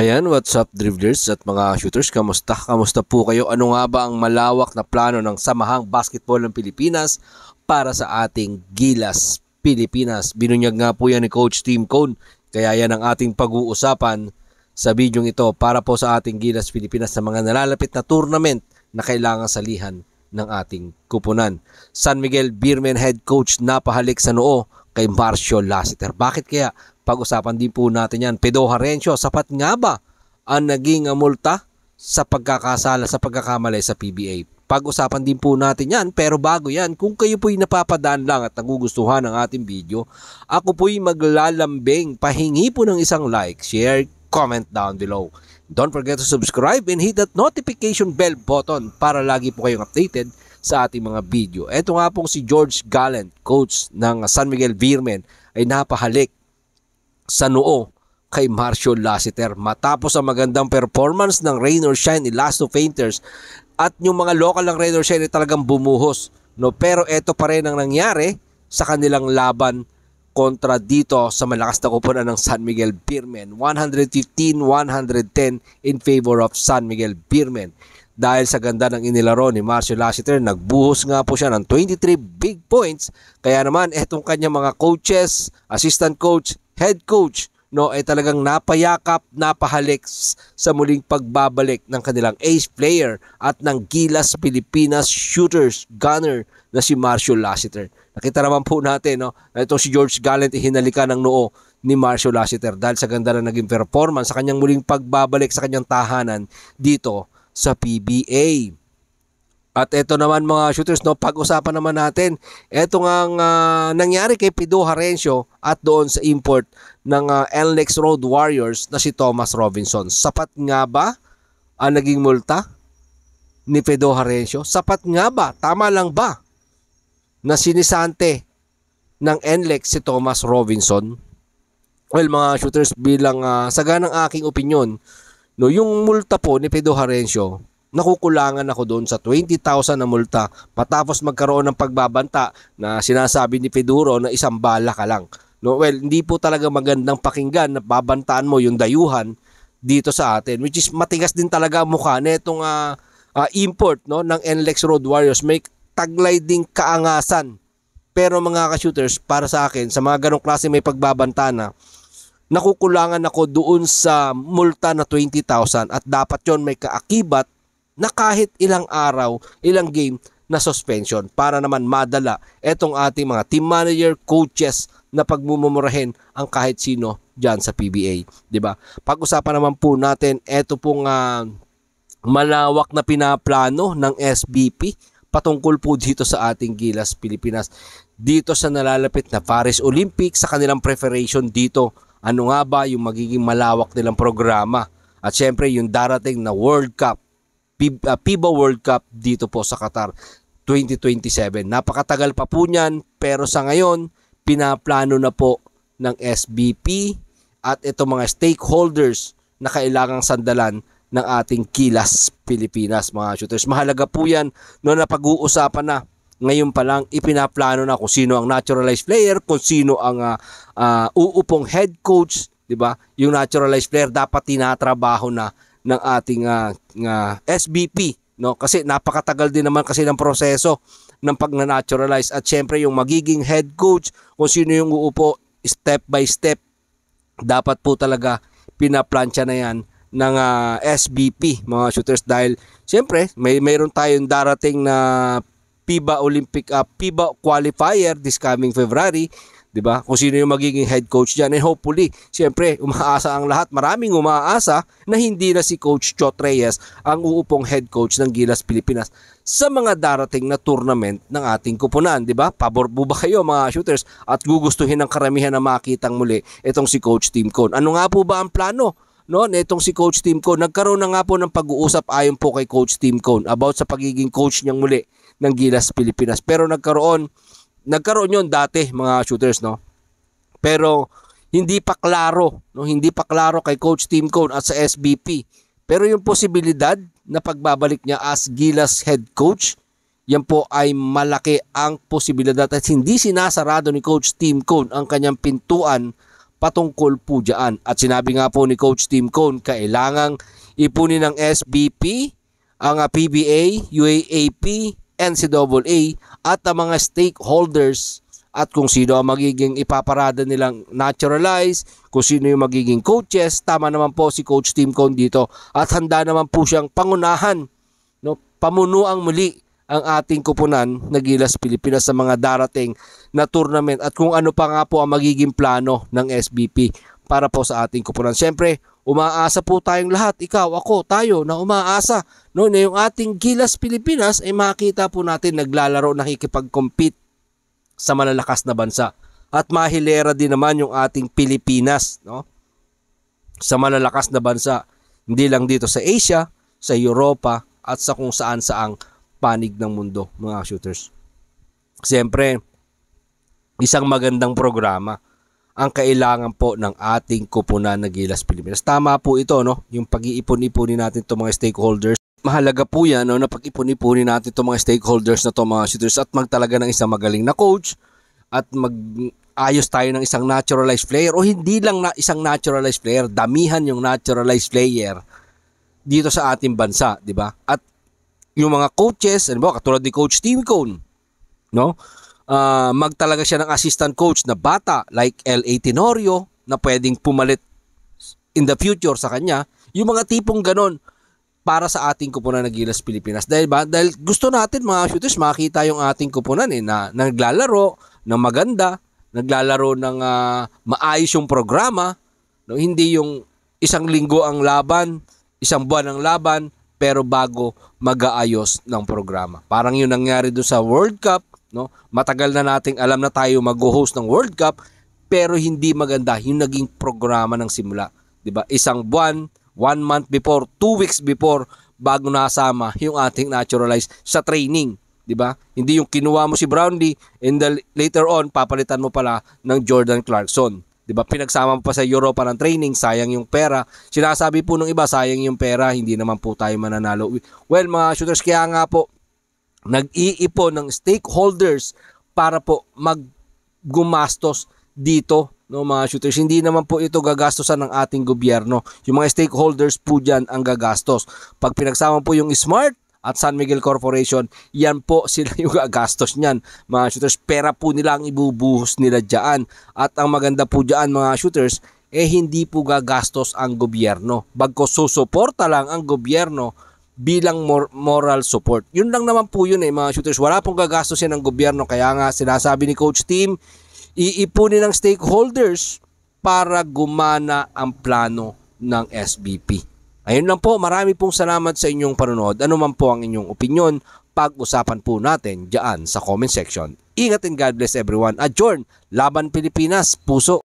Ayan, what's up dribblers at mga shooters? Kamusta? Kamusta po kayo? Ano nga ba ang malawak na plano ng Samahang Basketball ng Pilipinas para sa ating Gilas Pilipinas? Binunyag nga po yan ni Coach Tim Cone. Kaya yan ang ating pag-uusapan sa bidyong ito para po sa ating Gilas Pilipinas sa mga nalalapit na tournament na kailangan salihan ng ating kupunan. San Miguel Beermen head coach napahalik sa noo kay Marcio Lassiter. Bakit kaya? Pag-usapan din po natin yan. Pedro Harencio, sapat nga ba ang naging multa sa pagkakasala sa pagkakamali sa PBA? Pag-usapan din po natin yan. Pero bago yan, kung kayo po'y napapadaan lang at nagugustuhan ng ating video, ako po'y maglalambing. Pahingi po ng isang like, share, comment down below. Don't forget to subscribe and hit that notification bell button para lagi po kayong updated sa ating mga video. Ito nga pong si George Gallant, coach ng San Miguel Beermen, ay napahalik sa noo kay Marcio Lassiter matapos ang magandang performance ng Rain or Shine ni Lasso Painters at yung mga local ng Rain or Shine ay talagang bumuhos, no? Pero ito pa rin ang nangyari sa kanilang laban kontra dito sa malakas na kupunan ng San Miguel Beermen. 115-110 in favor of San Miguel Beermen. Dahil sa ganda ng inilaro ni Marcio Lassiter, nagbuhos nga po siya ng 23 big points. Kaya naman etong kanyang mga coaches, assistant coach, head coach, no, ay talagang napayakap, napahalik sa muling pagbabalik ng kanilang ace player at ng Gilas Pilipinas shooters gunner na si Marcio Lassiter. Nakita naman po natin, no, na itong si George Gallant hinalika ng noo ni Marcio Lassiter dahil sa ganda na naging performance sa kanyang muling pagbabalik sa kanyang tahanan dito sa PBA. At ito naman mga shooters, no, pag-usapan naman natin ito nga nangyari kay Pedro Harencio at doon sa import ng NLEX Road Warriors na si Thomas Robinson. Sapat nga ba ang naging multa ni Pedro Harencio? Sapat nga ba? Tama lang ba na sinisante ng NLEX si Thomas Robinson? Well mga shooters, bilang saganang aking opinion, no, yung multa po ni Pedro Harencio, nakukulangan ako doon sa 20,000 na multa matapos magkaroon ng pagbabanta na sinasabi ni Pedro na isang bala ka lang. No, well, hindi po talaga magandang pakinggan na babantaan mo yung dayuhan dito sa atin, which is matigas din talaga ang mukha nitong import, no, ng NLEX Road Warriors. May taglay ding kaangasan. Pero mga ka-shooters, para sa akin, sa mga ganong klase may pagbabanta na, nakukulangan ako doon sa multa na 20,000 at dapat yon may kaakibat na kahit ilang araw, ilang game na suspension para naman madala etong ating mga team manager, coaches na pagmumurahin ang kahit sino diyan sa PBA, 'di ba? Pag-usapan naman po natin eto pong malawak na pinaplano ng SBP patungkol po dito sa ating Gilas Pilipinas. Dito sa nalalapit na Paris Olympics, sa kanilang preparation dito, ano nga ba yung magiging malawak nilang programa? At syempre yung darating na World Cup, FIBA World Cup dito po sa Qatar 2027. Napakatagal pa po niyan, pero sa ngayon pinaplano na po ng SBP at itong mga stakeholders na kailangang sandalan ng ating Gilas Pilipinas mga shooters. Mahalaga po yan, no, na pag-uusapan na ngayon pa lang, ipinaplano na kung sino ang naturalized player, kung sino ang uupong head coach, 'di ba? Yung naturalized player dapat tinatrabaho na ng ating SBP, no? Kasi napakatagal din naman kasi ng proseso ng pag-naturalize at syempre yung magiging head coach, kung sino yung uupo step by step, dapat po talaga pinaplansya na yan ng SBP mga shooters dahil syempre mayroon tayong darating na FIBA Olympic FIBA qualifier this coming February, 'di ba? Kung sino yung magiging head coach diyan, and hopefully, siyempre, umaasa ang lahat, maraming umaasa na hindi na si Coach Chot Reyes ang uupong head coach ng Gilas Pilipinas sa mga darating na tournament ng ating kupunan, 'di ba? Pabor po ba kayo mga shooters at gugustuhin ng karamihan na makitang muli itong si Coach Tim Cone? Ano nga po ba ang plano, no, nitong si Coach Tim Cone? Nagkaroon na nga po ng pag-uusap ayon po kay Coach Tim Cone about sa pagiging coach niyang muli ng Gilas Pilipinas. Pero nagkaroon yon dati mga shooters, no. Pero hindi pa klaro, no, hindi pa klaro kay Coach Tim Cone at sa SBP. Pero yung posibilidad na pagbabalik niya as Gilas head coach, yan po ay malaki ang posibilidad at hindi sinasarado ni Coach Tim Cone ang kanyang pintuan patungkol po dyan. At sinabi nga po ni Coach Tim Cone, kailangang ipunin ng SBP, ang PBA, UAAP, NCAA at ang mga stakeholders at kung sino ang magiging ipaparada nilang naturalize, kung sino yung magiging coaches. Tama naman po si Coach Tim Cone dito at handa naman po siyang pangunahan, no, pamunuang muli ang ating kupunan na Gilas Pilipinas sa mga darating na tournament at kung ano pa nga po ang magiging plano ng SBP para po sa ating kupunan. Siyempre, umaasa po tayong lahat, ikaw, ako, tayo, na umaasa, no, na yung ating Gilas Pilipinas ay makita po natin naglalaro, nakikipag-compete sa malalakas na bansa. At mahilera din naman yung ating Pilipinas, no, sa malalakas na bansa. Hindi lang dito sa Asia, sa Europa, at sa kung saan saang panig ng mundo, mga shooters. Siyempre, isang magandang programa ang kailangan po ng ating kupunan na Gilas Pilipinas. Tama po ito, no? Yung pag-iipon-ipunin natin itong mga stakeholders. Mahalaga po yan, no, na pag-ipon-ipunin natin itong mga stakeholders na itong mga shooters at magtalaga ng isang magaling na coach at mag-ayos tayo ng isang naturalized player o hindi lang na isang naturalized player, damihan yung naturalized player dito sa ating bansa, di ba? At yung mga coaches, ano ba, katulad ni Coach Tim Cone, no? Magtalaga siya ng assistant coach na bata like L.A. Tenorio na pwedeng pumalit in the future sa kanya. Yung mga tipong ganon para sa ating kupunan ng Gilas Pilipinas. Dahil gusto natin mga shooters makita yung ating kupunan na naglalaro ng maganda, naglalaro ng maayos yung programa, no? Hindi yung isang linggo ang laban, isang buwan ang laban, pero bago mag-aayos ng programa. Parang yun nangyari doon sa World Cup, no? Matagal na nating alam na tayo mag-host ng World Cup, pero hindi maganda yung naging programa ng simula, 'di ba? Isang buwan, 1 month before, 2 weeks before bago nasama yung ating naturalized sa training, 'di ba? Hindi yung kinuha mo si Brownlee and later on papalitan mo pala ng Jordan Clarkson. 'Di ba? Pinagsama mo pa sa Europa ng training, sayang yung pera. Sinasabi po ng iba, sayang yung pera, hindi naman po tayo mananalo. Well, mga shooters, kaya nga po nag-iipon ng stakeholders para po maggumastos dito, no, mga shooters. Hindi naman po ito gagastosan ng ating gobyerno. Yung mga stakeholders po diyan ang gagastos. Pag pinagsama po yung Smart at San Miguel Corporation, yan po sila yung gagastos niyan, mga shooters. Pera po nila ang ibubuhos nila dyan. At ang maganda po dyan, mga shooters, hindi po gagastos ang gobyerno. Bagko susuporta lang ang gobyerno bilang moral support. Yun lang naman po yun, mga shooters. Wala pong gagastos yan ng gobyerno. Kaya nga sinasabi ni Coach Tim, iipunin ng stakeholders para gumana ang plano ng SBP. Ayun lang po, marami pong salamat sa inyong panonood. Ano man po ang inyong opinion, pag-usapan po natin dyan sa comment section. Ingat and God bless everyone. Adjourn, Laban Pilipinas, puso.